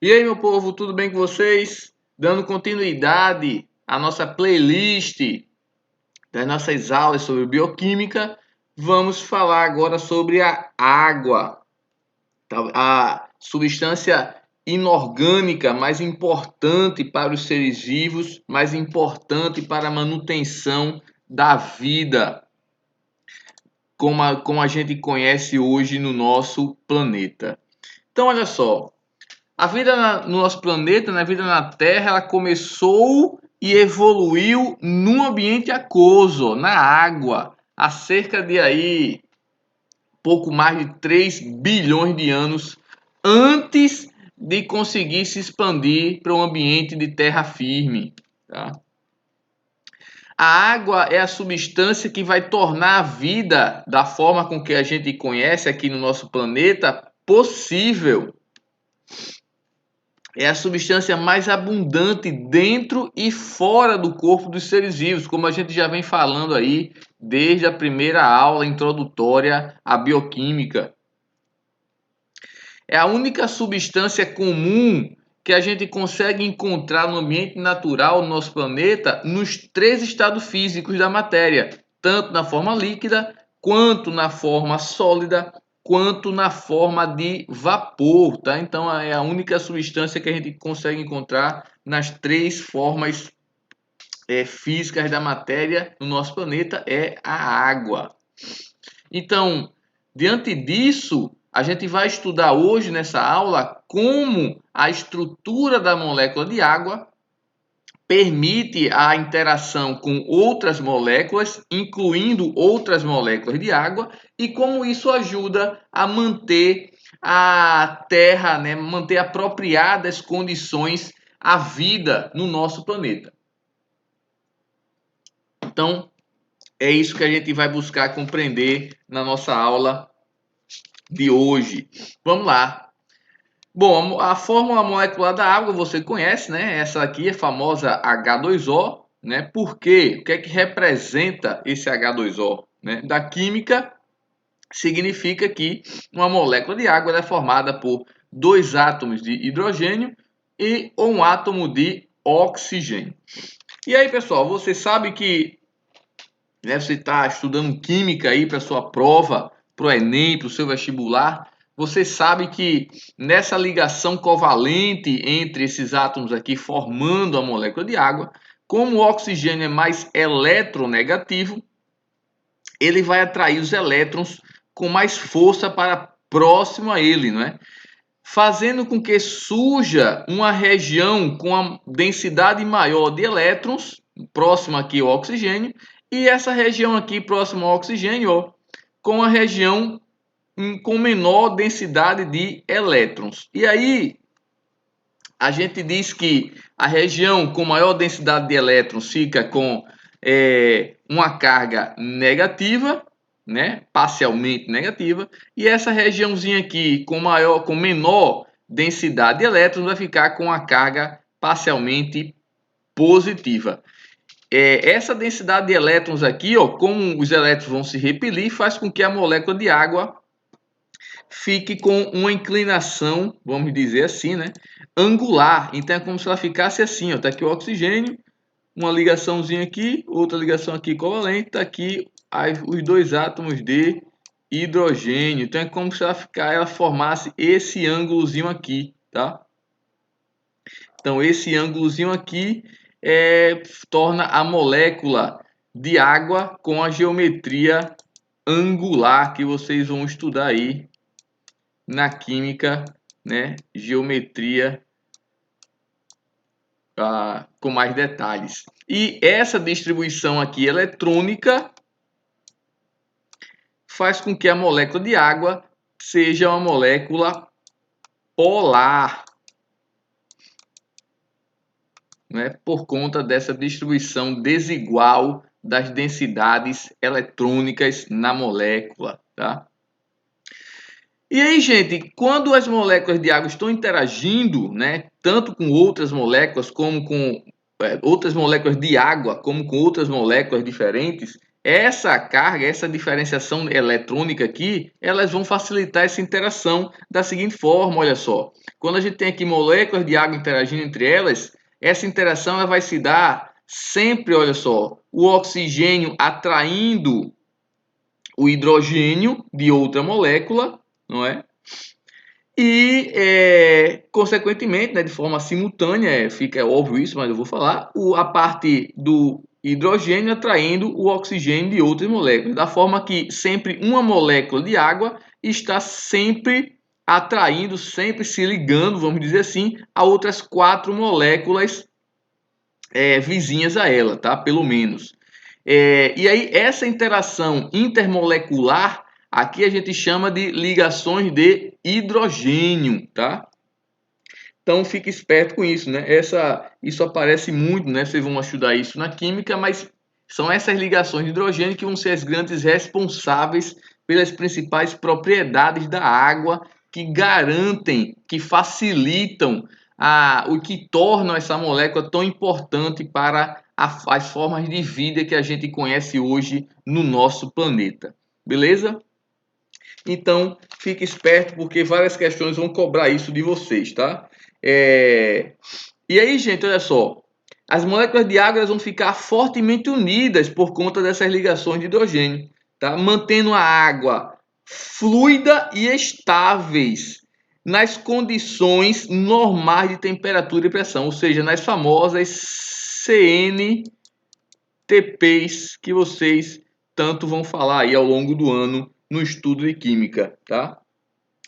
E aí, meu povo, tudo bem com vocês? Dando continuidade à nossa playlist das nossas aulas sobre bioquímica, vamos falar agora sobre a água, a substância inorgânica mais importante para os seres vivos, mais importante para a manutenção da vida, como a gente conhece hoje no nosso planeta. Então, olha só. A vida no nosso planeta, na vida na Terra, ela começou e evoluiu num ambiente aquoso, na água, há cerca de aí pouco mais de 3 bilhões de anos antes de conseguir se expandir para um ambiente de terra firme. Tá? A água é a substância que vai tornar a vida da forma com que a gente conhece aqui no nosso planeta possível. É a substância mais abundante dentro e fora do corpo dos seres vivos, como a gente já vem falando aí desde a primeira aula introdutória à bioquímica. É a única substância comum que a gente consegue encontrar no ambiente natural do nosso planeta nos três estados físicos da matéria, tanto na forma líquida, quanto na forma sólida, quanto na forma de vapor, tá? Então é a única substância que a gente consegue encontrar nas três formas físicas da matéria no nosso planeta é a água. Então, diante disso, a gente vai estudar hoje nessa aula como a estrutura da molécula de água permite a interação com outras moléculas, incluindo outras moléculas de água, e como isso ajuda a manter a Terra, né, manter apropriadas condições à vida no nosso planeta. Então, é isso que a gente vai buscar compreender na nossa aula de hoje. Vamos lá. Bom, a fórmula molecular da água você conhece, né? Essa aqui é a famosa H2O, né? Por quê? O que é que representa esse H2O? Né? Da química, significa que uma molécula de água é formada por dois átomos de hidrogênio e um átomo de oxigênio. E aí, pessoal, você sabe que, né, você está estudando química aí para sua prova, para o Enem, para o seu vestibular. Você sabe que nessa ligação covalente entre esses átomos aqui formando a molécula de água, como o oxigênio é mais eletronegativo, ele vai atrair os elétrons com mais força para próximo a ele, não é? Fazendo com que surja uma região com a densidade maior de elétrons, próxima aqui ao oxigênio, e essa região aqui próxima ao oxigênio, ó, com a região com menor densidade de elétrons. E aí a gente diz que a região com maior densidade de elétrons fica com uma carga negativa, né, parcialmente negativa, e essa regiãozinha aqui com menor densidade de elétrons vai ficar com a carga parcialmente positiva. Essa densidade de elétrons aqui, ó, como os elétrons vão se repelir, faz com que a molécula de água fique com uma inclinação, vamos dizer assim, né, angular. Então é como se ela ficasse assim, ó, tá aqui o oxigênio, uma ligaçãozinha aqui, outra ligação aqui covalente, tá aqui os dois átomos de hidrogênio. Então é como se ela formasse esse ângulozinho aqui, tá? Então esse ângulozinho aqui torna a molécula de água com a geometria angular que vocês vão estudar aí na química, né? Geometria com mais detalhes. E essa distribuição aqui eletrônica faz com que a molécula de água seja uma molécula polar, né? Por conta dessa distribuição desigual das densidades eletrônicas na molécula, tá? E aí, gente, quando as moléculas de água estão interagindo, né, tanto com outras moléculas como com outras moléculas de água, como com outras moléculas diferentes, essa carga, essa diferenciação eletrônica aqui, elas vão facilitar essa interação da seguinte forma, olha só. Quando a gente tem aqui moléculas de água interagindo entre elas, essa interação ela vai se dar sempre, olha só, o oxigênio atraindo o hidrogênio de outra molécula, não é? E, consequentemente, né, de forma simultânea, fica óbvio isso, mas eu vou falar, a parte do hidrogênio atraindo o oxigênio de outras moléculas, da forma que sempre uma molécula de água está sempre atraindo, sempre se ligando, vamos dizer assim, a outras 4 moléculas vizinhas a ela, tá? Pelo menos. E aí, essa interação intermolecular, aqui a gente chama de ligações de hidrogênio, tá? Então, fique esperto com isso, né? Isso aparece muito, né? Vocês vão estudar isso na química, mas são essas ligações de hidrogênio que vão ser as grandes responsáveis pelas principais propriedades da água, que garantem, que facilitam o que tornam essa molécula tão importante para as formas de vida que a gente conhece hoje no nosso planeta. Beleza? Então, fique esperto porque várias questões vão cobrar isso de vocês, tá? E aí, gente, olha só. As moléculas de água vão ficar fortemente unidas por conta dessas ligações de hidrogênio, tá? Mantendo a água fluida e estáveis nas condições normais de temperatura e pressão, ou seja, nas famosas CNTPs que vocês tanto vão falar aí ao longo do ano no estudo de química, tá?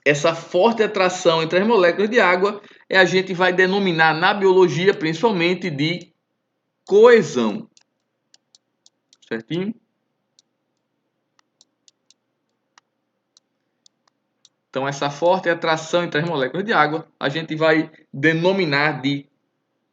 Essa forte atração entre as moléculas de água a gente vai denominar na biologia principalmente de coesão. Certinho? Então, essa forte atração entre as moléculas de água a gente vai denominar de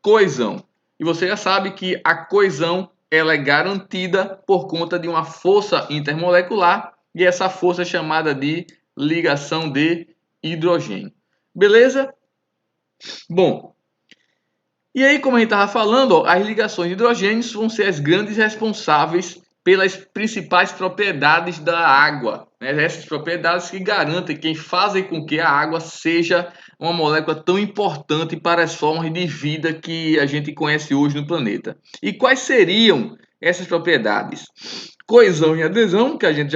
coesão. E você já sabe que a coesão ela é garantida por conta de uma força intermolecular e essa força é chamada de ligação de hidrogênio. Beleza? Bom, e aí, como a gente estava falando, ó, as ligações de hidrogênios vão ser as grandes responsáveis pelas principais propriedades da água, né? Essas propriedades que garantem, que fazem com que a água seja uma molécula tão importante para as formas de vida que a gente conhece hoje no planeta. E quais seriam essas propriedades? Coesão e adesão, que a gente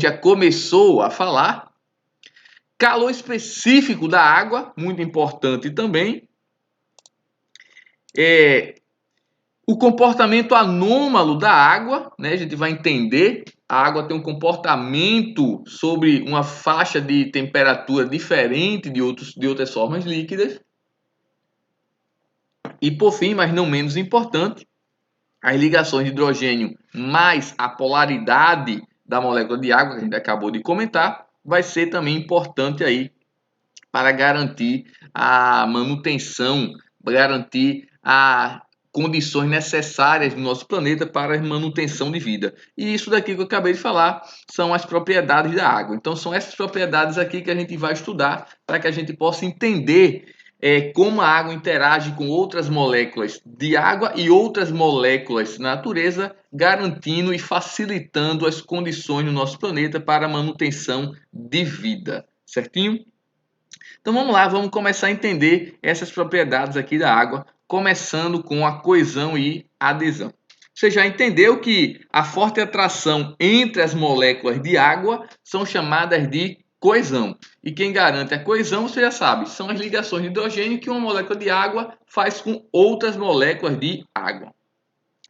já começou a falar. Calor específico da água, muito importante também. O comportamento anômalo da água, né? A gente vai entender, a água tem um comportamento sobre uma faixa de temperatura diferente de outras formas líquidas. E por fim, mas não menos importante, as ligações de hidrogênio mais a polaridade da molécula de água, que a gente acabou de comentar, vai ser também importante aí para garantir a manutenção, garantir a condições necessárias do nosso planeta para a manutenção de vida. E isso daqui que eu acabei de falar são as propriedades da água. Então são essas propriedades aqui que a gente vai estudar para que a gente possa entender como a água interage com outras moléculas de água e outras moléculas da natureza, garantindo e facilitando as condições no nosso planeta para a manutenção de vida. Certinho? Então vamos lá, vamos começar a entender essas propriedades aqui da água, começando com a coesão e adesão. Você já entendeu que a forte atração entre as moléculas de água são chamadas de coesão. E quem garante a coesão, você já sabe, são as ligações de hidrogênio que uma molécula de água faz com outras moléculas de água.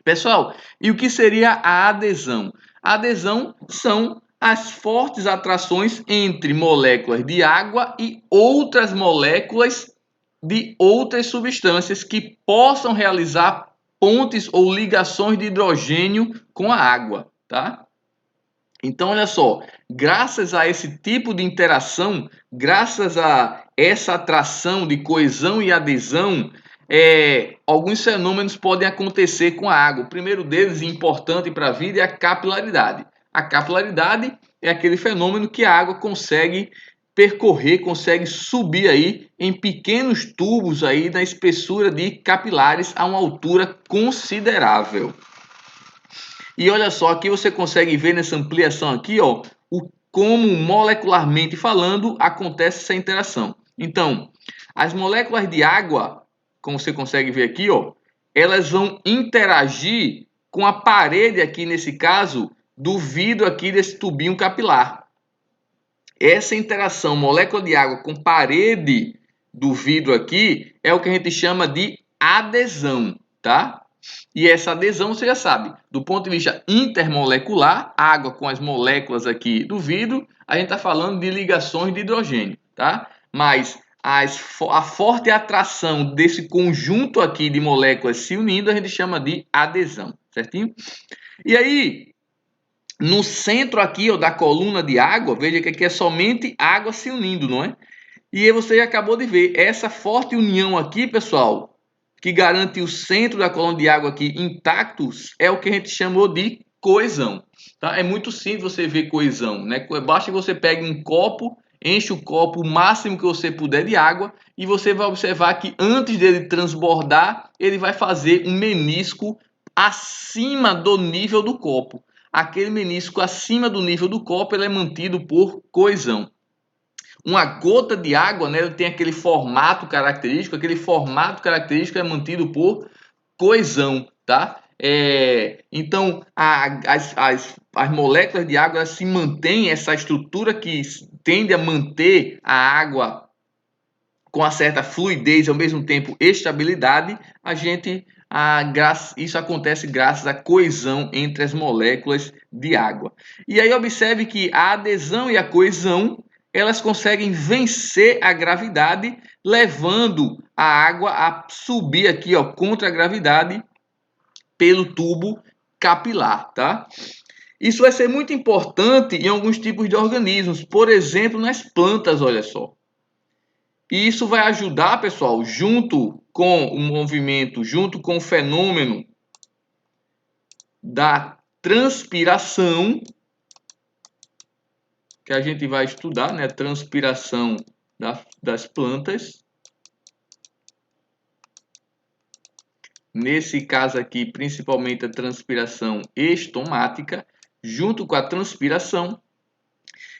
Pessoal, e o que seria a adesão? A adesão são as fortes atrações entre moléculas de água e outras moléculas de outras substâncias que possam realizar pontes ou ligações de hidrogênio com a água, tá? Então, olha só, graças a esse tipo de interação, graças a essa atração de coesão e adesão, alguns fenômenos podem acontecer com a água. O primeiro deles, importante para a vida, é a capilaridade. A capilaridade é aquele fenômeno que a água consegue percorrer, consegue subir aí em pequenos tubos aí na espessura de capilares a uma altura considerável. E olha só, aqui você consegue ver nessa ampliação aqui, ó, como molecularmente falando acontece essa interação. Então, as moléculas de água, como você consegue ver aqui, ó, elas vão interagir com a parede aqui, nesse caso, do vidro aqui desse tubinho capilar. Essa interação molécula de água com parede do vidro aqui é o que a gente chama de adesão, tá? E essa adesão, você já sabe, do ponto de vista intermolecular, água com as moléculas aqui do vidro, a gente está falando de ligações de hidrogênio, tá? Mas a forte atração desse conjunto aqui de moléculas se unindo, a gente chama de adesão, certinho? E aí, no centro aqui, ó, da coluna de água, veja que aqui é somente água se unindo, não é? E aí você já acabou de ver essa forte união aqui, pessoal, que garante o centro da coluna de água aqui intactos, é o que a gente chamou de coesão. Tá? É muito simples você ver coesão, né? Basta que você pegue um copo, enche o copo o máximo que você puder de água e você vai observar que antes dele transbordar, ele vai fazer um menisco acima do nível do copo. Aquele menisco acima do nível do copo, ele é mantido por coesão. Uma gota de água, né, tem aquele formato característico é mantido por coesão, tá? Então, as moléculas de água se mantêm, essa estrutura que tende a manter a água com uma certa fluidez e ao mesmo tempo estabilidade, isso acontece graças à coesão entre as moléculas de água. E aí observe que a adesão e a coesão, elas conseguem vencer a gravidade, levando a água a subir aqui, ó, contra a gravidade pelo tubo capilar, tá? Isso vai ser muito importante em alguns tipos de organismos, por exemplo, nas plantas, olha só. E isso vai ajudar, pessoal, junto com o movimento, junto com o fenômeno da transpiração, que a gente vai estudar, né? A transpiração das plantas. Nesse caso aqui, principalmente a transpiração estomática, junto com a transpiração,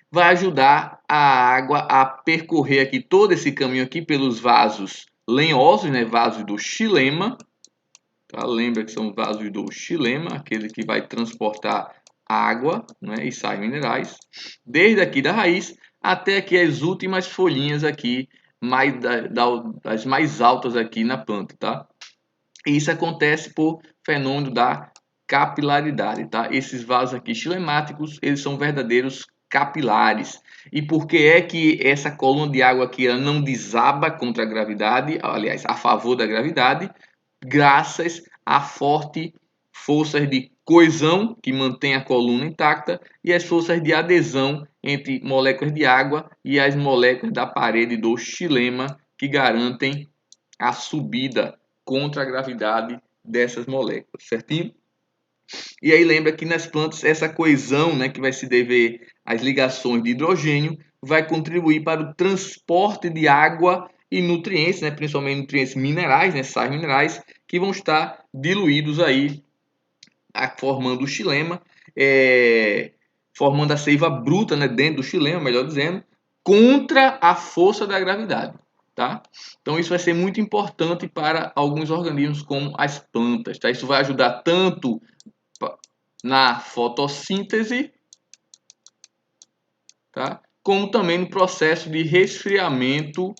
vai ajudar a água a percorrer aqui todo esse caminho aqui pelos vasos lenhosos, né? Vasos do xilema. Tá? Lembra que são vasos do xilema, aquele que vai transportar água, né? E sais minerais, desde aqui da raiz até aqui as últimas folhinhas aqui, das mais altas aqui na planta, tá? E isso acontece por fenômeno da capilaridade, tá? Esses vasos aqui xilemáticos, eles são verdadeiros capilares. E por que é que essa coluna de água aqui ela não desaba contra a gravidade, aliás, a favor da gravidade, graças a forte forças de coesão que mantém a coluna intacta e as forças de adesão entre moléculas de água e as moléculas da parede do xilema que garantem a subida contra a gravidade dessas moléculas, certinho? E aí lembra que nas plantas essa coesão, né, que vai se dever às ligações de hidrogênio, vai contribuir para o transporte de água e nutrientes, né, principalmente nutrientes minerais, né, sais minerais, que vão estar diluídos aí, formando o xilema, formando a seiva bruta, né, dentro do xilema, melhor dizendo, contra a força da gravidade. Tá? Então isso vai ser muito importante para alguns organismos como as plantas. Tá? Isso vai ajudar tanto na fotossíntese, tá? Como também no processo de resfriamento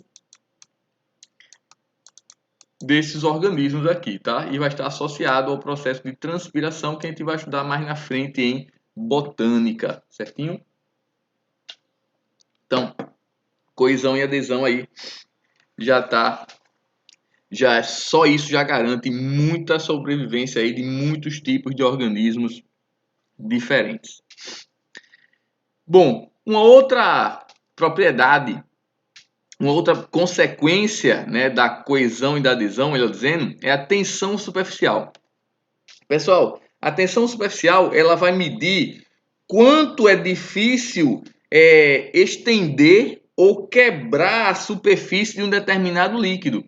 desses organismos aqui, tá? E vai estar associado ao processo de transpiração que a gente vai estudar mais na frente em botânica, certinho? Então, coesão e adesão aí já só isso já garante muita sobrevivência aí de muitos tipos de organismos diferentes. Bom, uma outra propriedade, uma outra consequência, né, da coesão e da adesão, melhor dizendo, é a tensão superficial. Pessoal, a tensão superficial ela vai medir quanto é difícil estender ou quebrar a superfície de um determinado líquido.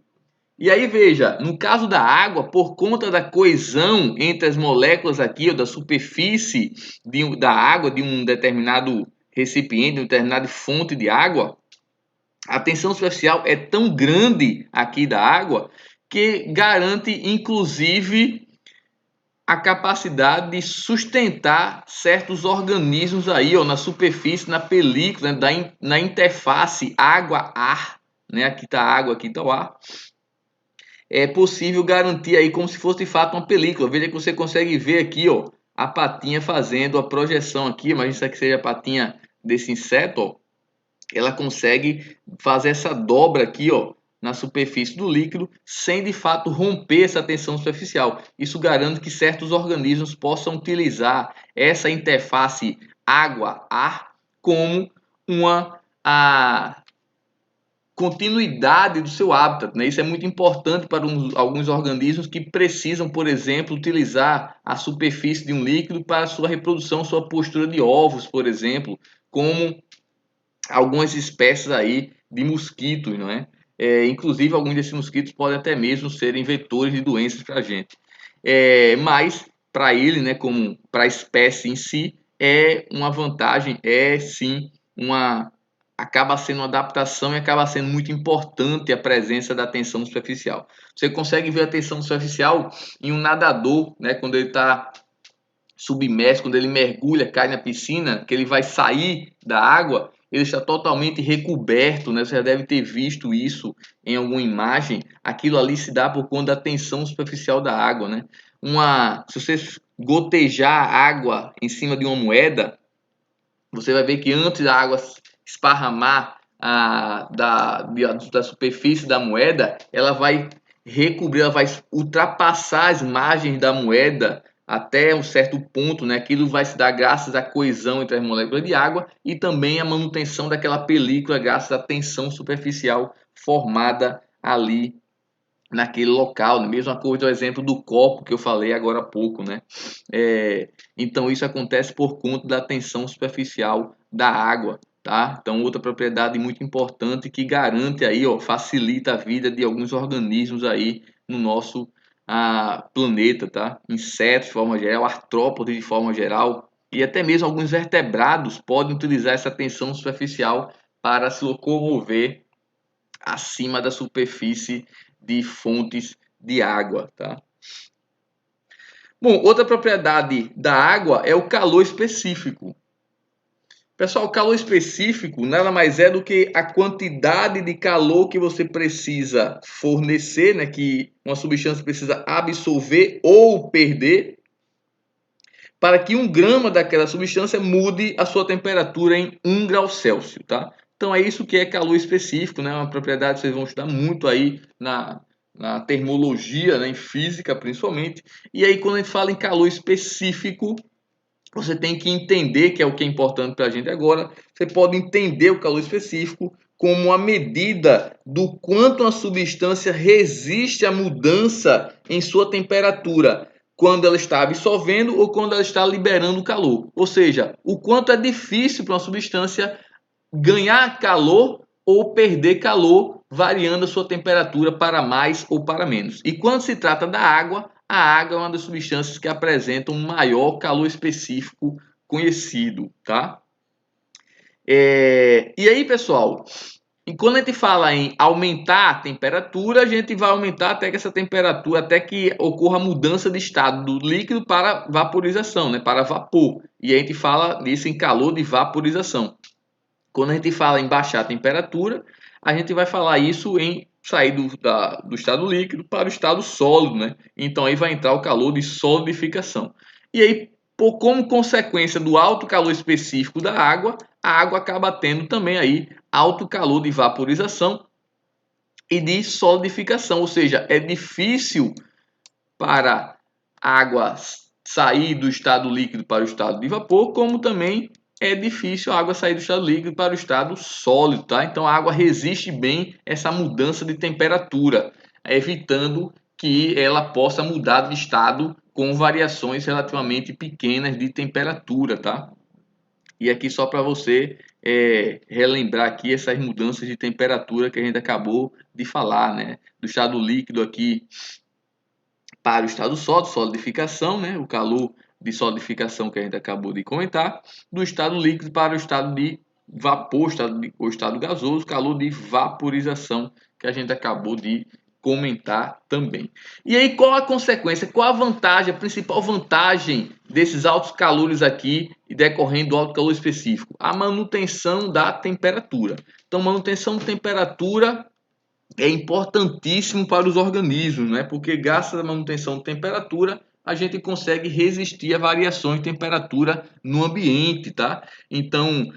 E aí veja, no caso da água, por conta da coesão entre as moléculas aqui, ou da superfície da água, de um determinado recipiente, de uma determinada fonte de água, a tensão superficial é tão grande aqui da água que garante, inclusive, a capacidade de sustentar certos organismos aí, ó, na superfície, na película, né, na interface água-ar, né? Aqui está a água, aqui está o ar. É possível garantir aí como se fosse de fato uma película. Veja que você consegue ver aqui, ó, a patinha fazendo a projeção aqui, imagina isso aqui seja a patinha desse inseto, ó. Ela consegue fazer essa dobra aqui, ó, na superfície do líquido, sem de fato romper essa tensão superficial. Isso garante que certos organismos possam utilizar essa interface água-ar como uma continuidade do seu hábitat, né? Isso é muito importante para alguns organismos que precisam, por exemplo, utilizar a superfície de um líquido para sua reprodução, sua postura de ovos, por exemplo, como algumas espécies aí de mosquitos, não é? Inclusive, alguns desses mosquitos podem até mesmo serem vetores de doenças para a gente. Mas, para ele, né, como para a espécie em si, é uma vantagem, é sim uma. Acaba sendo uma adaptação e acaba sendo muito importante a presença da tensão superficial. Você consegue ver a tensão superficial em um nadador, né, quando ele está submerso, quando ele mergulha, cai na piscina, que ele vai sair da água, ele está totalmente recoberto, né? Você já deve ter visto isso em alguma imagem. Aquilo ali se dá por conta da tensão superficial da água, né? Se você gotejar água em cima de uma moeda, você vai ver que antes da água esparramar da superfície da moeda, ela vai recobrir, ela vai ultrapassar as margens da moeda até um certo ponto, né? Aquilo vai se dar graças à coesão entre as moléculas de água e também à manutenção daquela película graças à tensão superficial formada ali naquele local, né? Mesma coisa do exemplo do copo que eu falei agora há pouco, né? Então isso acontece por conta da tensão superficial da água, tá? Então outra propriedade muito importante que garante aí, ó, facilita a vida de alguns organismos aí no nosso planeta, tá? Insetos de forma geral, artrópodes de forma geral e até mesmo alguns vertebrados podem utilizar essa tensão superficial para se locomover acima da superfície de fontes de água, tá? Bom, outra propriedade da água é o calor específico. Pessoal, o calor específico nada mais é do que a quantidade de calor que você precisa fornecer, né, que uma substância precisa absorver ou perder, para que 1 grama daquela substância mude a sua temperatura em 1 grau Celsius, tá? Então é isso que é calor específico, né? Uma propriedade que vocês vão estudar muito aí na termologia, né? Em física principalmente. E aí quando a gente fala em calor específico, você tem que entender, que é o que é importante para a gente agora, você pode entender o calor específico como uma medida do quanto uma substância resiste à mudança em sua temperatura, quando ela está absorvendo ou quando ela está liberando calor. Ou seja, o quanto é difícil para uma substância ganhar calor ou perder calor, variando a sua temperatura para mais ou para menos. E quando se trata da água, a água é uma das substâncias que apresentam um maior calor específico conhecido, tá? E aí, pessoal, e quando a gente fala em aumentar a temperatura, a gente vai aumentar até que essa temperatura, até que ocorra a mudança de estado do líquido para vaporização, né, para vapor. E a gente fala disso em calor de vaporização. Quando a gente fala em baixar a temperatura, a gente vai falar isso em sair do estado líquido para o estado sólido, né? Então aí vai entrar o calor de solidificação. E aí, como consequência do alto calor específico da água, a água acaba tendo também aí alto calor de vaporização e de solidificação, ou seja, é difícil para a água sair do estado líquido para o estado de vapor, como também é difícil a água sair do estado líquido para o estado sólido, tá? Então a água resiste bem essa mudança de temperatura, evitando que ela possa mudar de estado com variações relativamente pequenas de temperatura, tá? E aqui só para você relembrar aqui essas mudanças de temperatura que a gente acabou de falar, né? Do estado líquido aqui para o estado sólido, solidificação, né? O calor de solidificação que a gente acabou de comentar, do estado líquido para o estado de vapor, o estado gasoso, calor de vaporização que a gente acabou de comentar também. E aí qual a consequência, qual a vantagem, a principal vantagem desses altos calores aqui e decorrendo do alto calor específico? A manutenção da temperatura. Então, manutenção de temperatura é importantíssimo para os organismos, né? Porque graças à manutenção de temperatura, a gente consegue resistir a variações de temperatura no ambiente, tá? Então,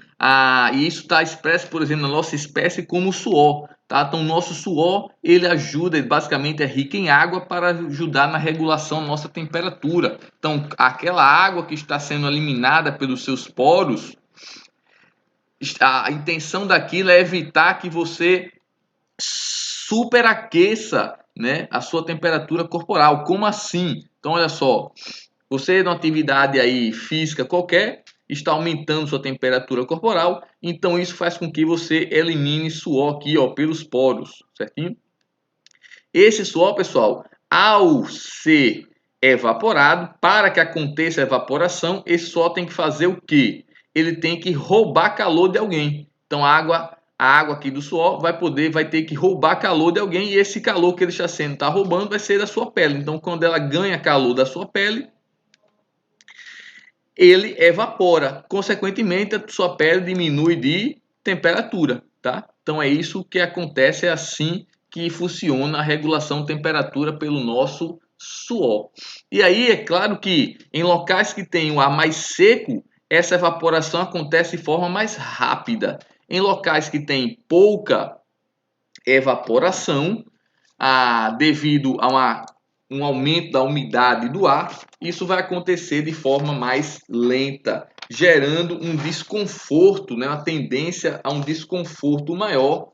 e isso está expresso, por exemplo, na nossa espécie como suor, tá? Então, o nosso suor, ele ajuda, ele basicamente é rico em água para ajudar na regulação da nossa temperatura. Então, aquela água que está sendo eliminada pelos seus poros, a intenção daquilo é evitar que você superaqueça, né, a sua temperatura corporal. Como assim? Então, olha só, você numa atividade aí física qualquer está aumentando sua temperatura corporal, então isso faz com que você elimine suor aqui, ó, pelos poros, certinho? Esse suor, pessoal, ao ser evaporado, para que aconteça a evaporação, esse suor tem que fazer o quê? Ele tem que roubar calor de alguém. Então a água aqui do suor vai ter que roubar calor de alguém, e esse calor que ele está roubando vai ser da sua pele. Então, quando ela ganha calor da sua pele, ele evapora. Consequentemente, a sua pele diminui de temperatura, tá? Então é isso que acontece, é assim que funciona a regulação de temperatura pelo nosso suor. E aí é claro que em locais que tem o ar mais seco, essa evaporação acontece de forma mais rápida. Em locais que tem pouca evaporação, devido a um aumento da umidade do ar, isso vai acontecer de forma mais lenta, gerando um desconforto, né, uma tendência a um desconforto maior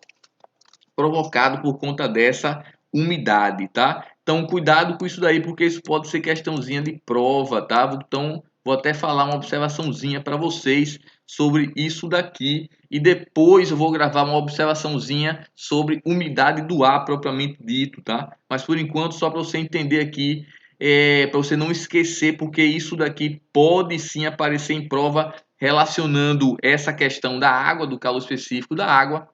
provocado por conta dessa umidade, tá? Então, cuidado com isso daí, porque isso pode ser questãozinha de prova, tá? Então, vou até falar uma observaçãozinha para vocês sobre isso daqui e depois eu vou gravar uma observaçãozinha sobre umidade do ar propriamente dito, tá? Mas por enquanto, só para você entender aqui, para você não esquecer, porque isso daqui pode sim aparecer em prova relacionando essa questão da água, do calor específico da água,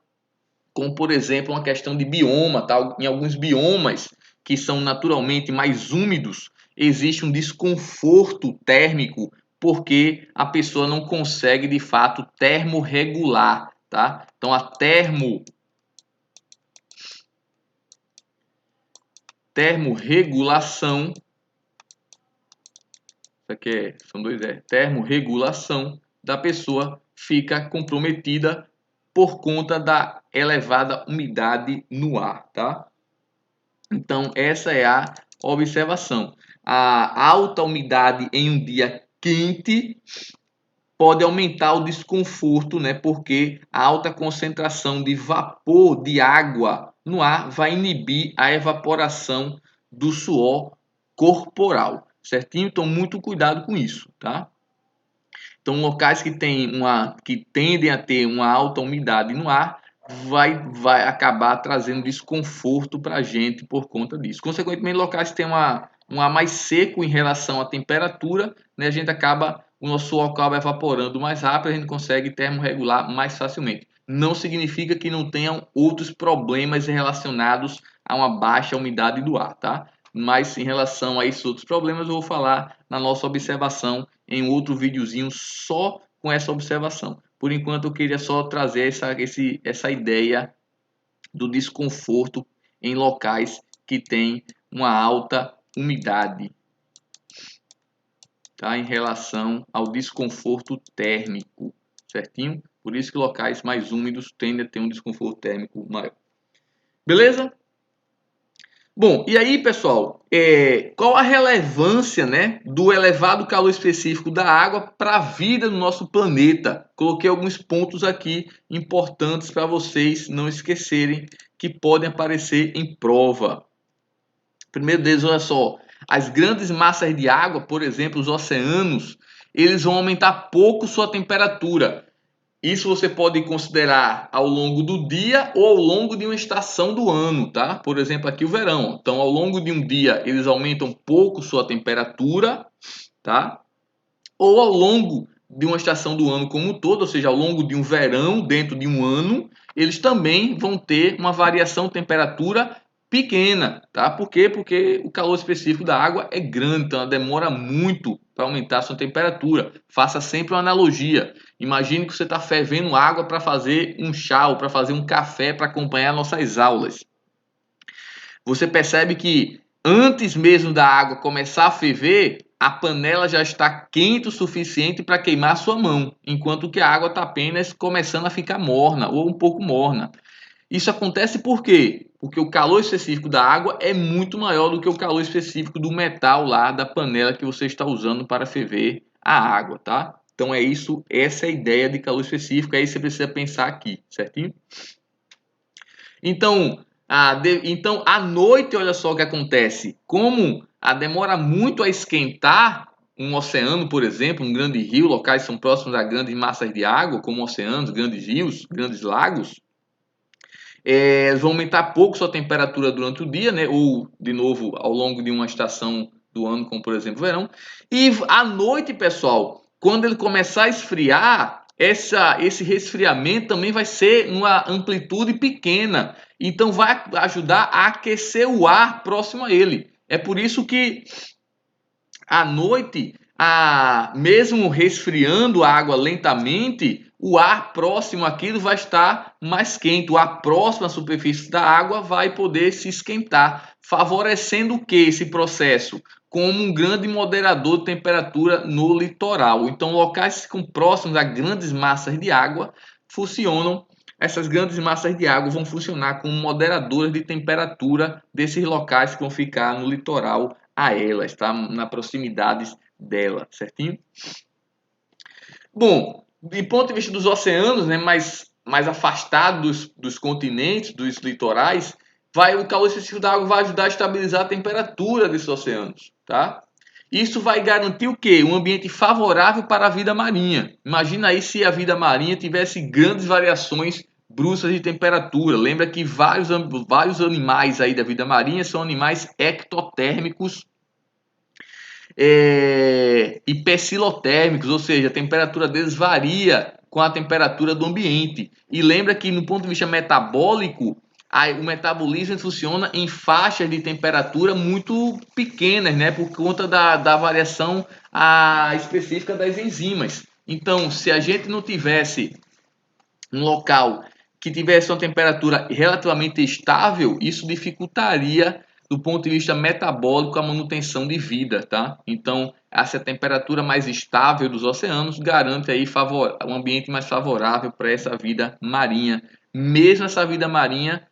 como por exemplo uma questão de bioma, tá? Em alguns biomas que são naturalmente mais úmidos, existe um desconforto térmico porque a pessoa não consegue de fato termorregular, tá? Então a termorregulação, isso aqui são dois termorregulação da pessoa fica comprometida por conta da elevada umidade no ar, tá? Então, essa é a observação. A alta umidade em um dia quente pode aumentar o desconforto, né? Porque a alta concentração de vapor de água no ar vai inibir a evaporação do suor corporal, certinho? Então, muito cuidado com isso, tá? Então, locais que tendem a ter uma alta umidade no ar vai acabar trazendo desconforto para a gente por conta disso. Consequentemente, locais que têm um ar mais seco em relação à temperatura, né, o nosso suor acaba evaporando mais rápido, a gente consegue termorregular mais facilmente. Não significa que não tenham outros problemas relacionados a uma baixa umidade do ar, tá? Mas em relação a esses outros problemas, eu vou falar na nossa observação em outro videozinho só com essa observação. Por enquanto, eu queria só trazer essa ideia do desconforto em locais que tem uma alta umidade, tá? Em relação ao desconforto térmico, certinho? Por isso que locais mais úmidos tendem a ter um desconforto térmico maior. Beleza? Bom, e aí, pessoal, qual a relevância, né, do elevado calor específico da água para a vida no nosso planeta? Coloquei alguns pontos aqui importantes para vocês não esquecerem, que podem aparecer em prova. Primeiro deles, olha só, as grandes massas de água, por exemplo, os oceanos, eles vão aumentar pouco sua temperatura. Isso você pode considerar ao longo do dia ou ao longo de uma estação do ano, tá? Por exemplo, aqui o verão. Então, ao longo de um dia, eles aumentam pouco sua temperatura, tá? Ou ao longo de uma estação do ano como um todo, ou seja, ao longo de um verão, dentro de um ano, eles também vão ter uma variação de temperatura pequena, tá? Por quê? Porque o calor específico da água é grande, então ela demora muito para aumentar a sua temperatura. Faça sempre uma analogia. Imagine que você está fervendo água para fazer um chá ou para fazer um café para acompanhar nossas aulas. Você percebe que antes mesmo da água começar a ferver, a panela já está quente o suficiente para queimar sua mão, enquanto que a água está apenas começando a ficar morna ou um pouco morna. Isso acontece por quê? Porque o calor específico da água é muito maior do que o calor específico do metal lá da panela que você está usando para ferver a água, tá? Então é isso, essa é a ideia de calor específico, aí você precisa pensar aqui, certinho? Então, à noite, olha só o que acontece. Como demora muito a esquentar um oceano, por exemplo, um grande rio, locais que são próximos a grandes massas de água, como oceanos, grandes rios, grandes lagos, vão aumentar pouco sua temperatura durante o dia, né? Ou, de novo, ao longo de uma estação do ano, como por exemplo o verão. E à noite, pessoal, quando ele começar a esfriar, esse resfriamento também vai ser numa amplitude pequena. Então vai ajudar a aquecer o ar próximo a ele. É por isso que à noite, mesmo resfriando a água lentamente, o ar próximo àquilo vai estar mais quente. O ar próximo à superfície da água vai poder se esquentar, favorecendo o que esse processo? Como um grande moderador de temperatura no litoral. Então, locais que ficam próximos a grandes massas de água funcionam. Essas grandes massas de água vão funcionar como moderadoras de temperatura desses locais que vão ficar no litoral a elas, tá? Na proximidade dela, certinho? Bom, de ponto de vista dos oceanos, né, mais afastado dos continentes, dos litorais, o calor excessivo da água vai ajudar a estabilizar a temperatura desses oceanos, tá? Isso vai garantir o quê? Um ambiente favorável para a vida marinha. Imagina aí se a vida marinha tivesse grandes variações bruscas de temperatura. Lembra que vários animais aí da vida marinha são animais ectotérmicos hipercilotérmicos, ou seja, a temperatura deles varia com a temperatura do ambiente. E lembra que no ponto de vista metabólico, o metabolismo funciona em faixas de temperatura muito pequenas, né, por conta da variação específica das enzimas. Então, se a gente não tivesse um local que tivesse uma temperatura relativamente estável, isso dificultaria do ponto de vista metabólico a manutenção de vida, tá? Então, essa temperatura mais estável dos oceanos garante aí um ambiente mais favorável para essa vida marinha. Mesmo essa vida marinha,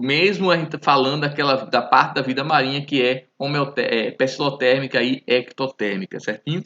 mesmo a gente falando da parte da vida marinha que é percilotérmica e ectotérmica, certinho?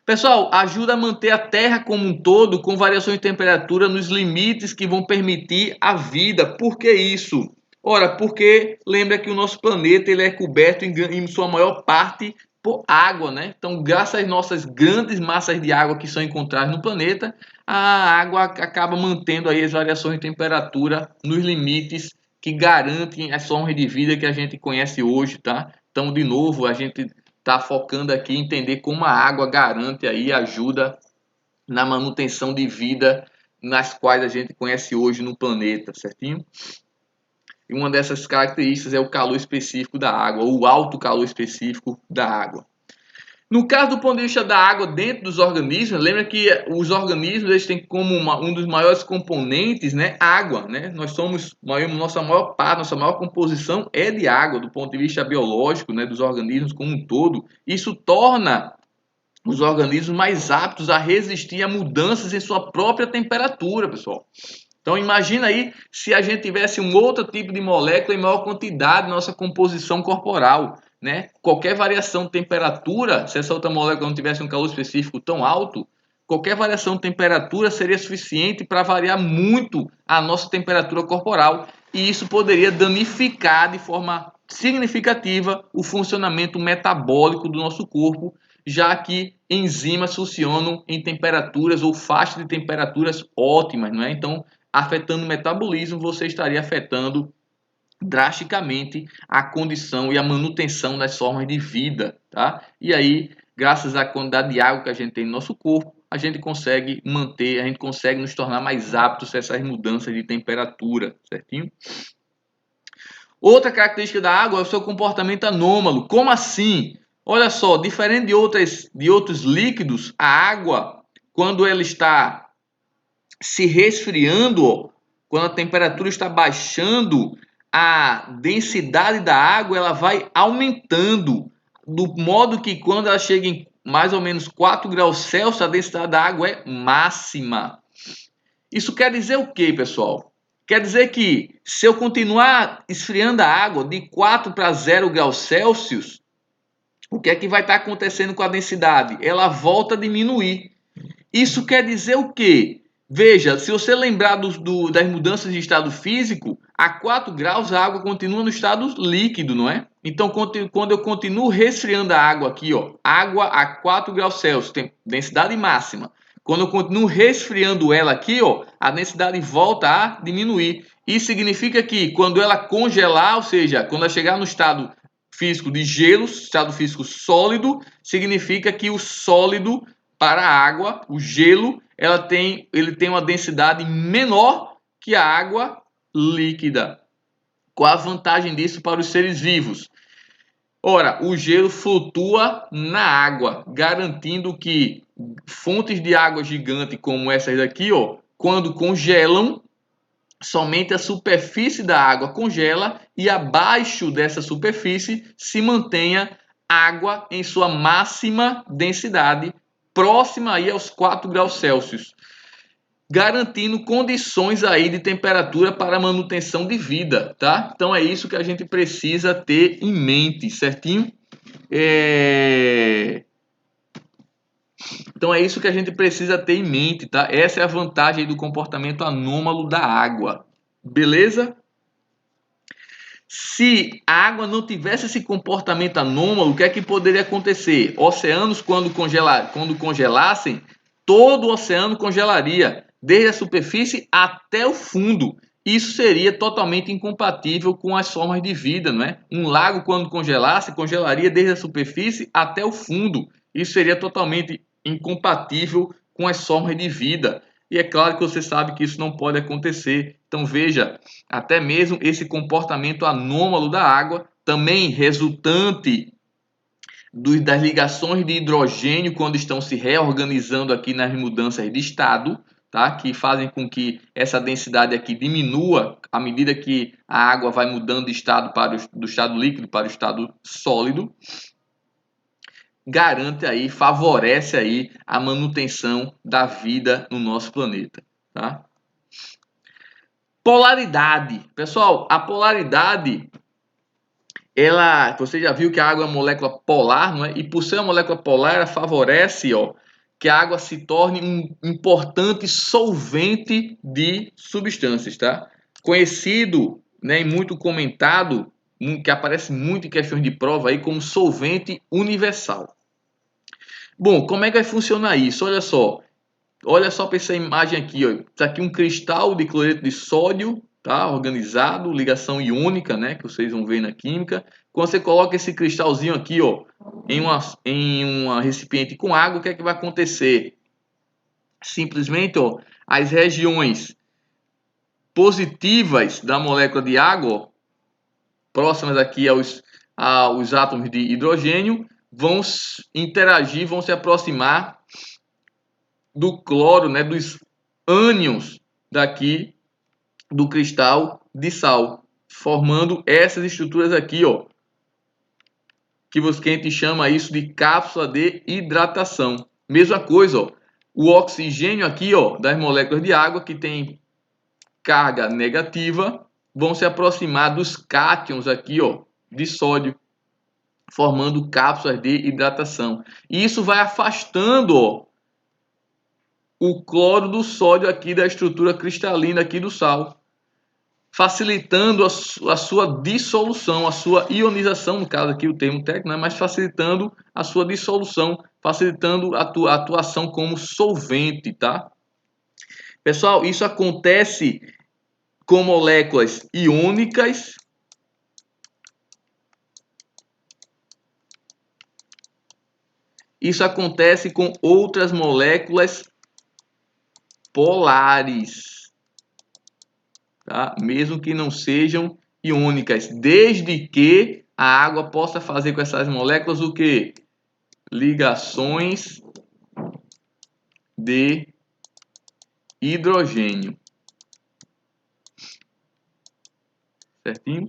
Pessoal, ajuda a manter a Terra como um todo com variações de temperatura nos limites que vão permitir a vida. Por que isso? Ora, porque lembra que o nosso planeta ele é coberto em sua maior parte por água, né? Então, graças às nossas grandes massas de água que são encontradas no planeta, a água acaba mantendo aí as variações de temperatura nos limites que garantem as formas de vida que a gente conhece hoje, tá? Então, de novo, a gente está focando aqui em entender como a água garante aí, ajuda na manutenção de vida nas quais a gente conhece hoje no planeta, certinho? E uma dessas características é o calor específico da água, ou o alto calor específico da água. No caso do ponto de vista da água dentro dos organismos, lembra que os organismos eles têm como um dos maiores componentes, né, água, né? Nossa maior parte, nossa maior composição é de água do ponto de vista biológico, né, dos organismos como um todo. Isso torna os organismos mais aptos a resistir a mudanças em sua própria temperatura, pessoal. Então imagina aí se a gente tivesse um outro tipo de molécula em maior quantidade na nossa composição corporal, né? Qualquer variação de temperatura, se essa outra molécula não tivesse um calor específico tão alto, qualquer variação de temperatura seria suficiente para variar muito a nossa temperatura corporal e isso poderia danificar de forma significativa o funcionamento metabólico do nosso corpo, já que enzimas funcionam em temperaturas ou faixas de temperaturas ótimas, não é? Então, afetando o metabolismo, você estaria afetando drasticamente a condição e a manutenção das formas de vida, tá? E aí, graças à quantidade de água que a gente tem no nosso corpo, a gente consegue manter, a gente consegue nos tornar mais aptos a essas mudanças de temperatura, certinho? Outra característica da água é o seu comportamento anômalo. Como assim? Olha só, diferente de outros líquidos, a água, quando ela está se resfriando, quando a temperatura está baixando, a densidade da água ela vai aumentando, do modo que quando ela chega em mais ou menos 4 graus Celsius, a densidade da água é máxima. Isso quer dizer o quê, pessoal? Quer dizer que se eu continuar esfriando a água de 4 para 0 graus Celsius, o que é que vai estar acontecendo com a densidade? Ela volta a diminuir. Isso quer dizer o quê? Veja, se você lembrar das mudanças de estado físico, a 4 graus a água continua no estado líquido, não é? Então, quando eu continuo resfriando a água aqui, ó, água a 4 graus Celsius, tem densidade máxima. Quando eu continuo resfriando ela aqui, ó, a densidade volta a diminuir. Isso significa que quando ela congelar, ou seja, quando ela chegar no estado físico de gelo, estado físico sólido, significa que o sólido para a água, o gelo, ele tem uma densidade menor que a água líquida. Qual a vantagem disso para os seres vivos? Ora, o gelo flutua na água, garantindo que fontes de água gigante como essas daqui, ó, quando congelam, somente a superfície da água congela e abaixo dessa superfície se mantenha água em sua máxima densidade, próxima aí aos 4 graus Celsius, garantindo condições aí de temperatura para manutenção de vida, tá? Então é isso que a gente precisa ter em mente, certinho? Então é isso que a gente precisa ter em mente, tá? Essa é a vantagem do comportamento anômalo da água, beleza? Se a água não tivesse esse comportamento anômalo, o que é que poderia acontecer? Oceanos, quando congelassem, todo o oceano congelaria, desde a superfície até o fundo. Isso seria totalmente incompatível com as formas de vida, não é? Um lago, quando congelasse, congelaria desde a superfície até o fundo. Isso seria totalmente incompatível com as formas de vida. E é claro que você sabe que isso não pode acontecer. Então veja, até mesmo esse comportamento anômalo da água, também resultante das ligações de hidrogênio quando estão se reorganizando aqui nas mudanças de estado, tá? Que fazem com que essa densidade aqui diminua à medida que a água vai mudando de estado do estado líquido para o estado sólido, garante aí, favorece aí a manutenção da vida no nosso planeta, tá? Polaridade. Pessoal, a polaridade, você já viu que a água é uma molécula polar, não é? E por ser uma molécula polar, ela favorece, ó, que a água se torne um importante solvente de substâncias, tá? Conhecido, né, e muito comentado, que aparece muito em questões de prova aí como solvente universal. Bom, como é que vai funcionar isso? Olha só para essa imagem aqui, ó. Isso aqui é um cristal de cloreto de sódio, tá? Organizado, ligação iônica, né? Que vocês vão ver na química. Quando você coloca esse cristalzinho aqui, ó, em uma recipiente com água, o que é que vai acontecer? Simplesmente, ó, as regiões positivas da molécula de água, ó, próximas aqui aos átomos de hidrogênio, vão interagir, vão se aproximar do cloro, né, dos ânions daqui do cristal de sal, formando essas estruturas aqui, ó, que a gente chama isso de cápsula de hidratação. Mesma coisa, ó, o oxigênio aqui, ó, das moléculas de água que tem carga negativa, vão se aproximar dos cátions aqui, ó, de sódio, formando cápsulas de hidratação. E isso vai afastando, ó, o cloro do sódio aqui da estrutura cristalina aqui do sal. facilitando a sua dissolução, a sua ionização, no caso aqui o termo técnico, né? Mas facilitando a sua dissolução, facilitando a atuação como solvente, tá? Pessoal, isso acontece com moléculas iônicas Isso acontece com outras moléculas polares, tá? Mesmo que não sejam iônicas, desde que a água possa fazer com essas moléculas o que? Ligações de hidrogênio. Certinho?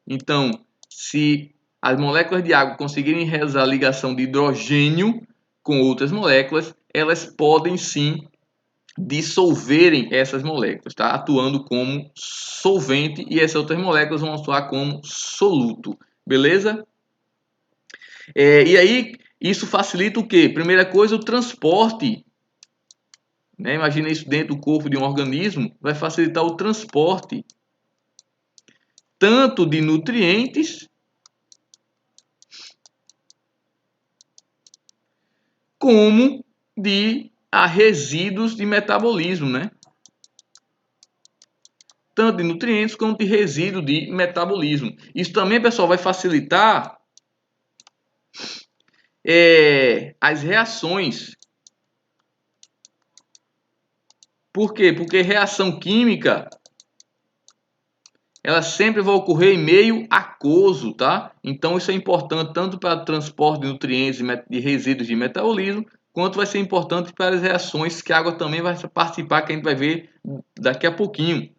Então, se as moléculas de água conseguirem realizar ligação de hidrogênio com outras moléculas, elas podem sim dissolverem essas moléculas, tá? Atuando como solvente, e essas outras moléculas vão atuar como soluto, beleza? E aí, isso facilita o quê? Primeira coisa, o transporte. Né? Imagina isso dentro do corpo de um organismo, vai facilitar o transporte tanto de nutrientes como de resíduos de metabolismo, né? Tanto de nutrientes como de resíduo de metabolismo. Isso também, pessoal, vai facilitar as reações. Por quê? Porque reação química ela sempre vai ocorrer em meio aquoso, tá? Então isso é importante tanto para o transporte de nutrientes e resíduos de metabolismo, quanto vai ser importante para as reações que a água também vai participar, que a gente vai ver daqui a pouquinho.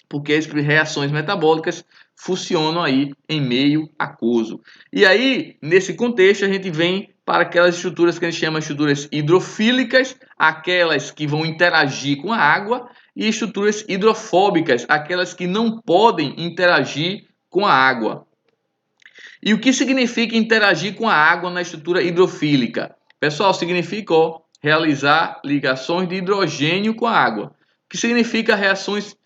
Porque as reações metabólicas funcionam aí em meio aquoso. E aí, nesse contexto, a gente vem para aquelas estruturas que a gente chama de estruturas hidrofílicas, aquelas que vão interagir com a água, e estruturas hidrofóbicas, aquelas que não podem interagir com a água. E o que significa interagir com a água na estrutura hidrofílica? Pessoal, significa realizar ligações de hidrogênio com a água. O que significa reações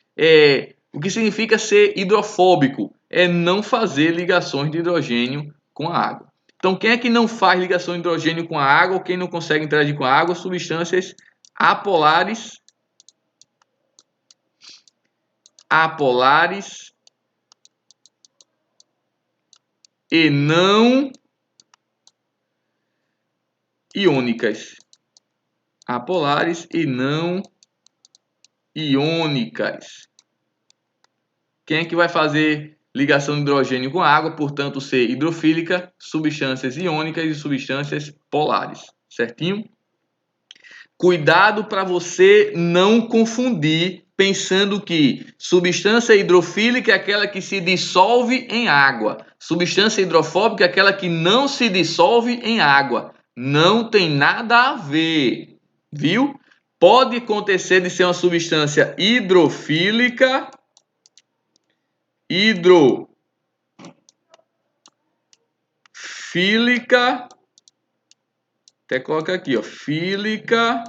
o que significa ser hidrofóbico? É não fazer ligações de hidrogênio com a água. Então, quem é que não faz ligação de hidrogênio com a água, ou quem não consegue interagir com a água? Substâncias apolares e não iônicas. Apolares e não iônicas. Quem é que vai fazer ligação de hidrogênio com água, portanto ser hidrofílica? Substâncias iônicas e substâncias polares, certinho? Cuidado para você não confundir pensando que substância hidrofílica é aquela que se dissolve em água. Substância hidrofóbica é aquela que não se dissolve em água. Não tem nada a ver, viu? Pode acontecer de ser uma substância hidrofílica, até coloca aqui, ó, fílica,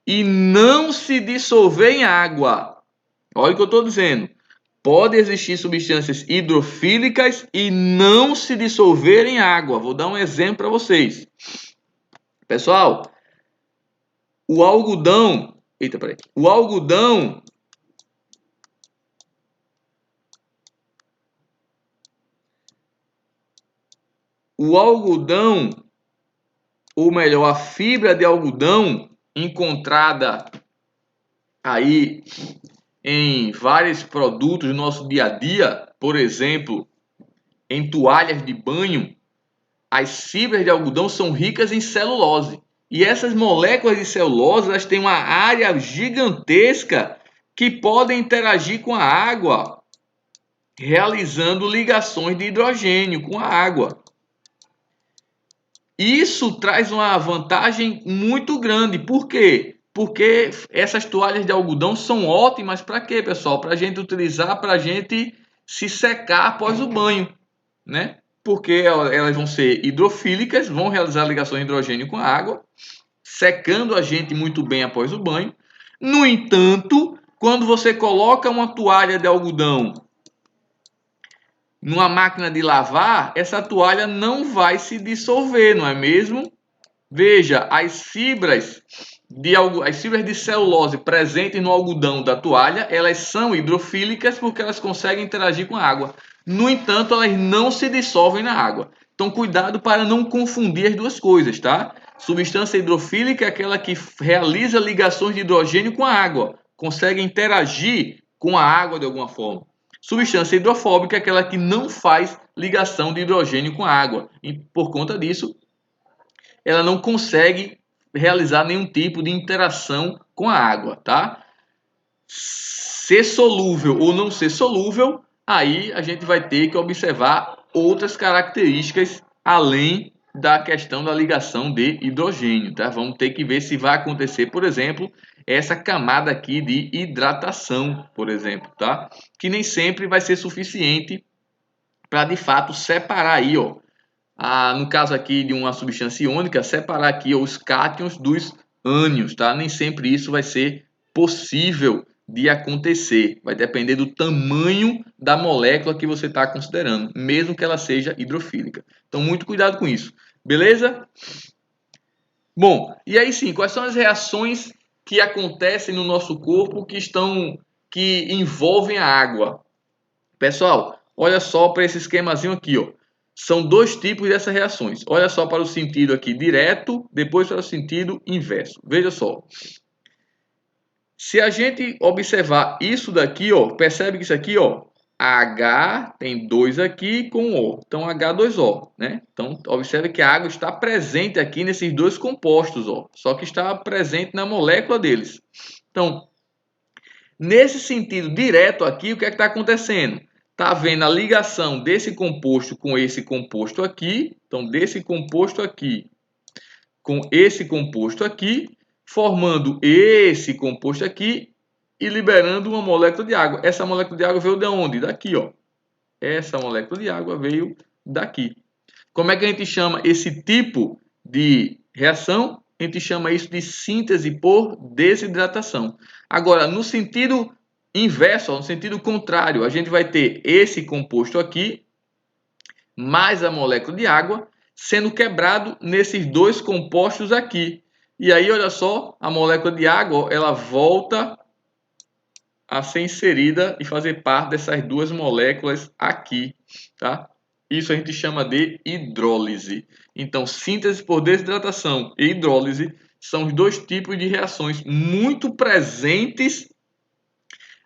e não se dissolver em água. Olha o que eu estou dizendo. Pode existir substâncias hidrofílicas e não se dissolver em água. Vou dar um exemplo para vocês. Pessoal, o algodão ou melhor, a fibra de algodão encontrada aí em vários produtos do nosso dia a dia, por exemplo, em toalhas de banho, as fibras de algodão são ricas em celulose. E essas moléculas de celulose, elas têm uma área gigantesca que podem interagir com a água, realizando ligações de hidrogênio com a água. Isso traz uma vantagem muito grande. Por quê? Porque essas toalhas de algodão são ótimas para quê, pessoal? Para a gente utilizar, para a gente se secar após o banho, né? Porque elas vão ser hidrofílicas, vão realizar ligações de hidrogênio com a água, secando a gente muito bem após o banho. No entanto, Quando você coloca uma toalha de algodão numa máquina de lavar, essa toalha não vai se dissolver, não é mesmo? Veja, as fibras de celulose presentes no algodão da toalha, elas são hidrofílicas porque elas conseguem interagir com a água. No entanto, elas não se dissolvem na água. Então, cuidado para não confundir as duas coisas, tá? Substância hidrofílica é aquela que realiza ligações de hidrogênio com a água, consegue interagir com a água de alguma forma. Substância hidrofóbica é aquela que não faz ligação de hidrogênio com a água. E por conta disso, ela não consegue realizar nenhum tipo de interação com a água, tá? Ser solúvel ou não ser solúvel, aí a gente vai ter que observar outras características além da questão da ligação de hidrogênio, tá? Vamos ter que ver se vai acontecer, por exemplo, essa camada aqui de hidratação, por exemplo, tá? Que nem sempre vai ser suficiente para de fato separar aí, ó, no caso aqui de uma substância iônica, separar aqui os cátions dos ânions, tá? Nem sempre isso vai ser possível de acontecer. Vai depender do tamanho da molécula que você está considerando, mesmo que ela seja hidrofílica. Então, muito cuidado com isso. Beleza? Bom, e aí sim, quais são as reações que acontecem no nosso corpo que envolvem a água? Pessoal, olha só para esse esquemazinho aqui, ó. São dois tipos dessas reações. Olha só para o sentido aqui direto, depois para o sentido inverso. Veja só. Se a gente observar isso daqui, ó, percebe que isso aqui, ó, H tem 2 aqui com O. Então H2O, né? Então observe que a água está presente aqui nesses dois compostos, ó, só que está presente na molécula deles. Então, nesse sentido direto aqui, o que é que está acontecendo? Está havendo a ligação desse composto com esse composto aqui. Então, desse composto aqui com esse composto aqui, formando esse composto aqui e liberando uma molécula de água. Essa molécula de água veio de onde? Daqui, ó. Essa molécula de água veio daqui. Como é que a gente chama esse tipo de reação? A gente chama isso de síntese por desidratação. Agora, no sentido inverso, no sentido contrário, a gente vai ter esse composto aqui, mais a molécula de água, sendo quebrado nesses dois compostos aqui. E aí, olha só, a molécula de água, ela volta a ser inserida e fazer parte dessas duas moléculas aqui, tá? Isso a gente chama de hidrólise. Então, síntese por desidratação e hidrólise são os dois tipos de reações muito presentes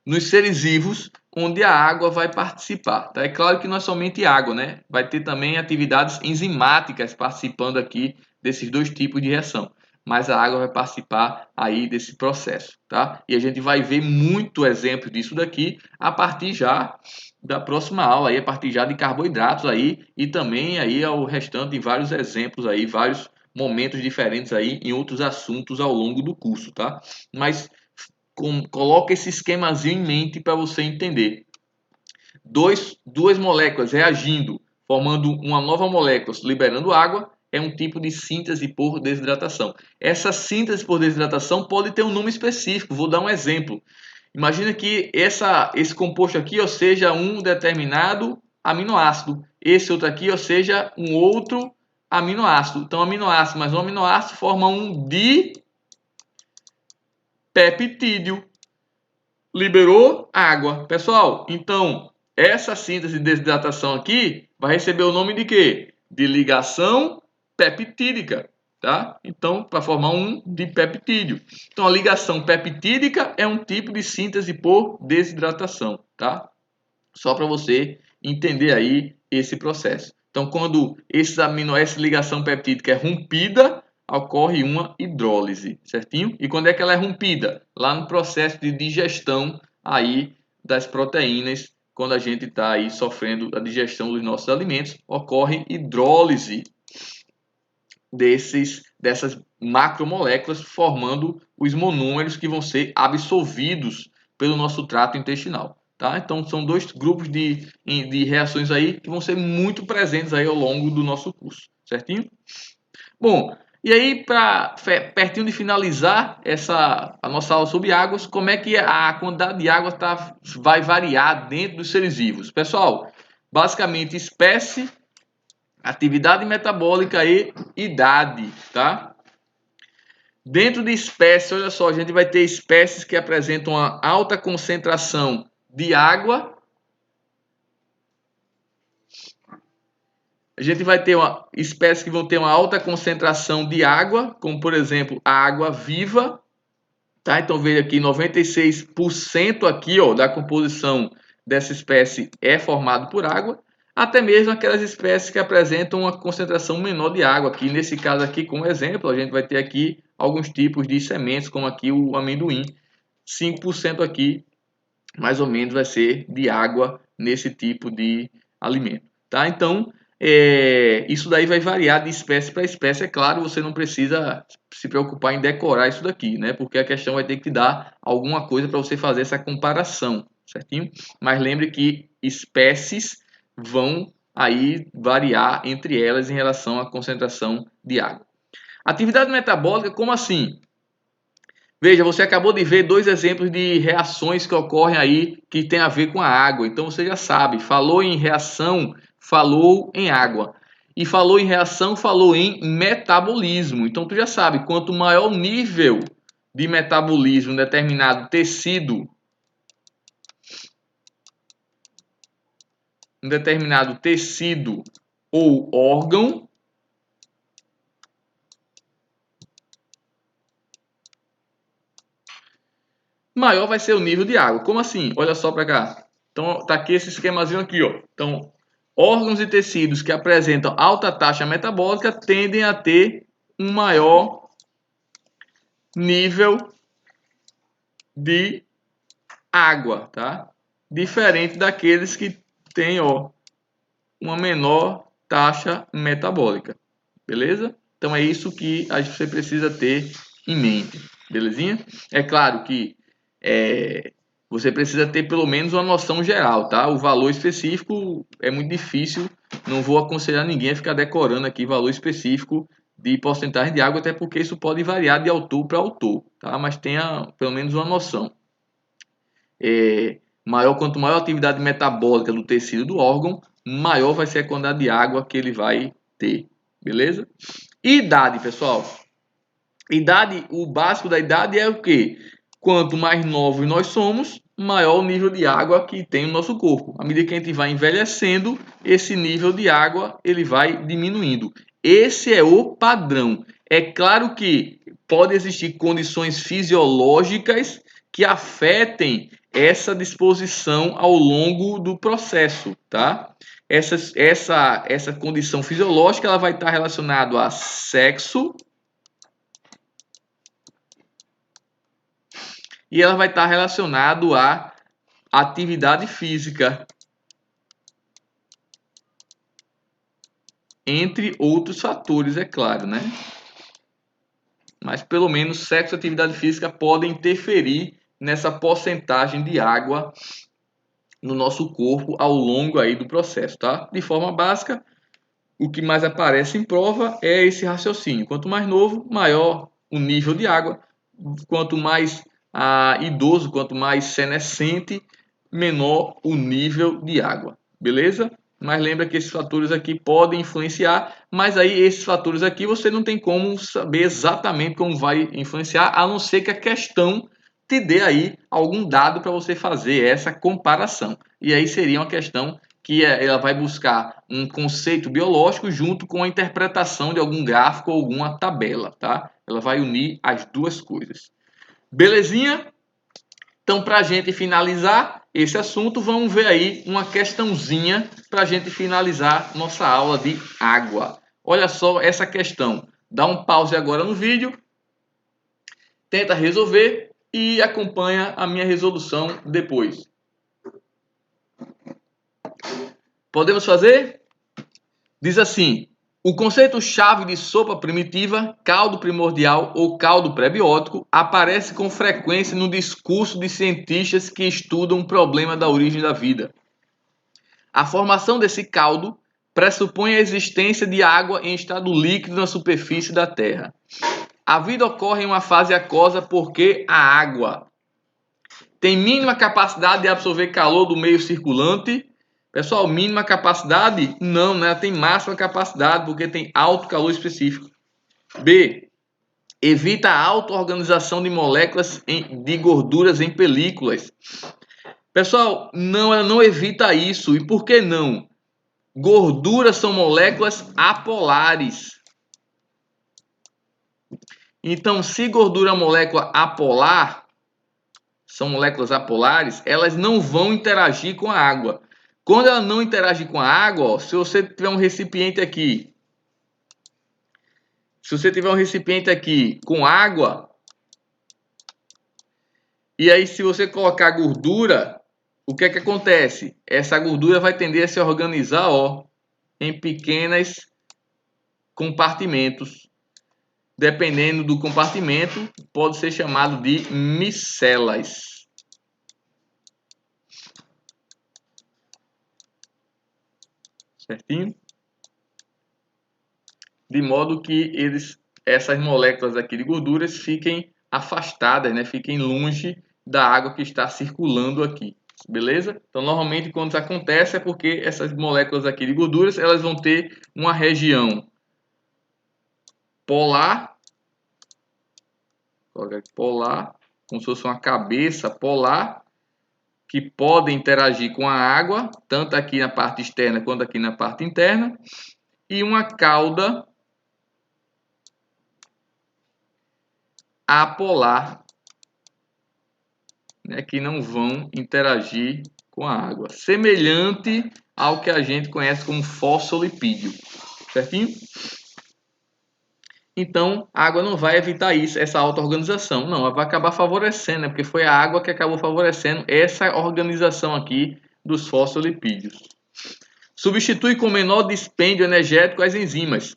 nos seres vivos onde a água vai participar. Tá? É claro que não é somente água, né? Vai ter também atividades enzimáticas participando aqui desses dois tipos de reação. Mas a água vai participar aí desse processo, tá? E a gente vai ver muito exemplo disso daqui a partir já da próxima aula, aí, a partir já de carboidratos aí e também aí ao restante de vários exemplos aí, vários momentos diferentes aí em outros assuntos ao longo do curso, tá? Mas coloca esse esquemazinho em mente para você entender. Duas moléculas reagindo, formando uma nova molécula, liberando água, é um tipo de síntese por desidratação. Essa síntese por desidratação pode ter um nome específico. Vou dar um exemplo. Imagina que esse composto aqui, ou seja, um determinado aminoácido. Esse outro aqui, ou seja, um outro aminoácido. Então, aminoácido mais um aminoácido forma um dipeptídeo. Liberou água. Pessoal, então, essa síntese de desidratação aqui vai receber o nome de quê? De ligação peptídica, tá? Então, para formar um dipeptídeo. Então, a ligação peptídica é um tipo de síntese por desidratação, tá? Só para você entender aí esse processo. Então, quando essa ligação peptídica é rompida, ocorre uma hidrólise, certinho? E quando é que ela é rompida? Lá no processo de digestão aí das proteínas, quando a gente está aí sofrendo a digestão dos nossos alimentos, ocorre hidrólise dessas macromoléculas, formando os monômeros que vão ser absorvidos pelo nosso trato intestinal. Tá? Então, são dois grupos de reações aí que vão ser muito presentes aí ao longo do nosso curso, certinho? Bom, E aí, pertinho de finalizar a nossa aula sobre águas, como é que a quantidade de água vai variar dentro dos seres vivos? Pessoal, basicamente espécie, atividade metabólica e idade, tá? Dentro de espécies, olha só, a gente vai ter espécies que apresentam uma alta concentração de água. A gente vai ter espécies que vão ter uma alta concentração de água, como por exemplo a água viva, tá? Então veja aqui 96% aqui, ó, da composição dessa espécie é formado por água, até mesmo aquelas espécies que apresentam uma concentração menor de água. Aqui nesse caso aqui, como exemplo, a gente vai ter aqui alguns tipos de sementes, como aqui o amendoim, 5% aqui, mais ou menos, vai ser de água nesse tipo de alimento, tá? Então, isso daí vai variar de espécie para espécie. É claro, você não precisa se preocupar em decorar isso daqui, né? Porque a questão vai ter que te dar alguma coisa para você fazer essa comparação, certinho? Mas lembre que espécies vão aí variar entre elas em relação à concentração de água. Atividade metabólica, como assim? Veja, você acabou de ver dois exemplos de reações que ocorrem aí que tem a ver com a água. Então você já sabe, falou em reação, falou em água. E falou em reação, falou em metabolismo. Então tu já sabe, quanto maior o nível de metabolismo em determinado tecido ou órgão, maior vai ser o nível de água. Como assim? Olha só para cá. Então, tá aqui esse esquemazinho aqui, ó. Então, órgãos e tecidos que apresentam alta taxa metabólica tendem a ter um maior nível de água, tá? Diferente daqueles que têm, ó, uma menor taxa metabólica. Beleza? Então é isso que você precisa ter em mente. Belezinha? É claro que você precisa ter pelo menos uma noção geral, tá? O valor específico é muito difícil. Não vou aconselhar ninguém a ficar decorando aqui valor específico de porcentagem de água, até porque isso pode variar de autor para autor, tá? Mas tenha pelo menos uma noção. Quanto maior a atividade metabólica do tecido do órgão, maior vai ser a quantidade de água que ele vai ter. Beleza? Idade, pessoal. Idade, o básico da idade é o quê? Quanto mais novos nós somos, maior o nível de água que tem no nosso corpo. À medida que a gente vai envelhecendo, esse nível de água ele vai diminuindo. Esse é o padrão. É claro que pode existir condições fisiológicas que afetem essa disposição ao longo do processo, tá? Essa condição fisiológica ela vai estar relacionada a sexo, e ela vai estar relacionado à atividade física, entre outros fatores, é claro, né? Mas pelo menos sexo e atividade física podem interferir nessa porcentagem de água no nosso corpo ao longo aí do processo, tá? De forma básica, o que mais aparece em prova é esse raciocínio. Quanto mais novo, maior o nível de água. Quanto mais idoso, quanto mais senescente, menor o nível de água. Beleza? Mas lembra que esses fatores aqui podem influenciar, mas aí esses fatores aqui você não tem como saber exatamente como vai influenciar, a não ser que a questão te dê aí algum dado para você fazer essa comparação. E aí seria uma questão que ela vai buscar um conceito biológico junto com a interpretação de algum gráfico ou alguma tabela, tá? Ela vai unir as duas coisas. Belezinha? Então, para a gente finalizar esse assunto, vamos ver aí uma questãozinha para a gente finalizar nossa aula de água. Olha só essa questão. Dá um pause agora no vídeo, tenta resolver e acompanha a minha resolução depois. Podemos fazer? Diz assim: o conceito-chave de sopa primitiva, caldo primordial ou caldo prebiótico aparece com frequência no discurso de cientistas que estudam o problema da origem da vida. A formação desse caldo pressupõe a existência de água em estado líquido na superfície da Terra. A vida ocorre em uma fase aquosa porque a água tem mínima capacidade de absorver calor do meio circulante. Pessoal, mínima capacidade? Não, né? Ela tem máxima capacidade porque tem alto calor específico. B. Evita a auto-organização de moléculas de gorduras em películas. Pessoal, não, ela não evita isso. E por que não? Gorduras são moléculas apolares. Então, se gordura é molécula apolar, são moléculas apolares, elas não vão interagir com a água. Quando ela não interage com a água, ó, se você tiver um recipiente aqui, com água, e aí se você colocar gordura, o que é que acontece? Essa gordura vai tender a se organizar, ó, em pequenos compartimentos. Dependendo do compartimento, pode ser chamado de micelas. Certinho? De modo que essas moléculas aqui de gorduras fiquem afastadas, né? Fiquem longe da água que está circulando aqui. Beleza? Então, normalmente, quando isso acontece, é porque essas moléculas aqui de gorduras, elas vão ter uma região polar, como se fosse uma cabeça polar, que podem interagir com a água, tanto aqui na parte externa quanto aqui na parte interna, e uma cauda apolar, né, que não vão interagir com a água, semelhante ao que a gente conhece como fosfolipídio, certinho? Então, a água não vai evitar isso, essa auto-organização. Não, ela vai acabar favorecendo, né? Porque foi a água que acabou favorecendo essa organização aqui dos fosfolipídios. Substitui com menor dispêndio energético as enzimas.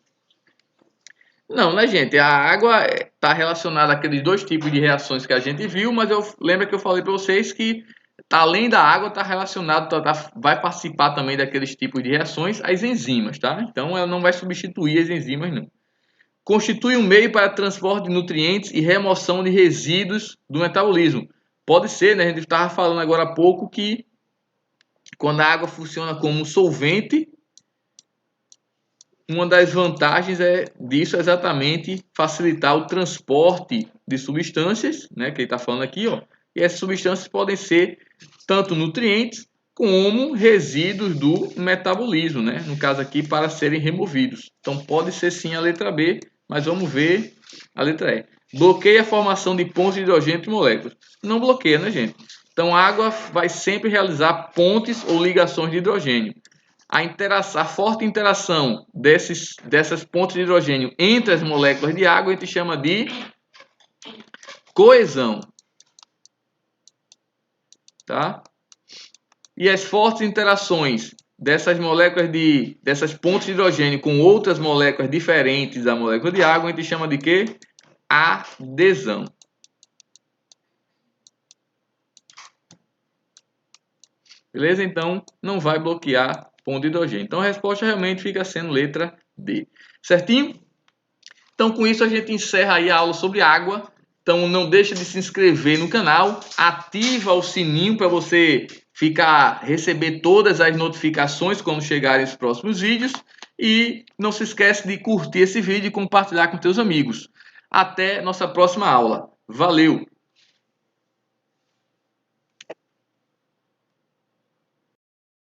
Não, né, gente? A água está relacionada àqueles dois tipos de reações que a gente viu, mas lembra que eu falei para vocês que, além da água, está relacionado, vai participar também daqueles tipos de reações as enzimas, tá? Então, ela não vai substituir as enzimas, não. Constitui um meio para transporte de nutrientes e remoção de resíduos do metabolismo. Pode ser, né? A gente estava falando agora há pouco que quando a água funciona como solvente, uma das vantagens disso é exatamente facilitar o transporte de substâncias, né? Que ele está falando aqui, ó. E essas substâncias podem ser tanto nutrientes como resíduos do metabolismo, né? No caso aqui, para serem removidos. Então, pode ser sim a letra B, mas vamos ver a letra E. Bloqueia a formação de pontes de hidrogênio entre moléculas. Não bloqueia, né, gente? Então, a água vai sempre realizar pontes ou ligações de hidrogênio. A forte interação dessas pontes de hidrogênio entre as moléculas de água a gente chama de coesão. Tá? E as fortes interações dessas pontes de hidrogênio com outras moléculas diferentes da molécula de água, a gente chama de quê? Adesão. Beleza? Então, não vai bloquear ponto de hidrogênio. Então, a resposta realmente fica sendo letra D. Certinho? Então, com isso, a gente encerra aí a aula sobre água. Então, não deixa de se inscrever no canal. Ativa o sininho para você receber todas as notificações quando chegarem os próximos vídeos. E não se esquece de curtir esse vídeo e compartilhar com seus amigos. Até nossa próxima aula. Valeu!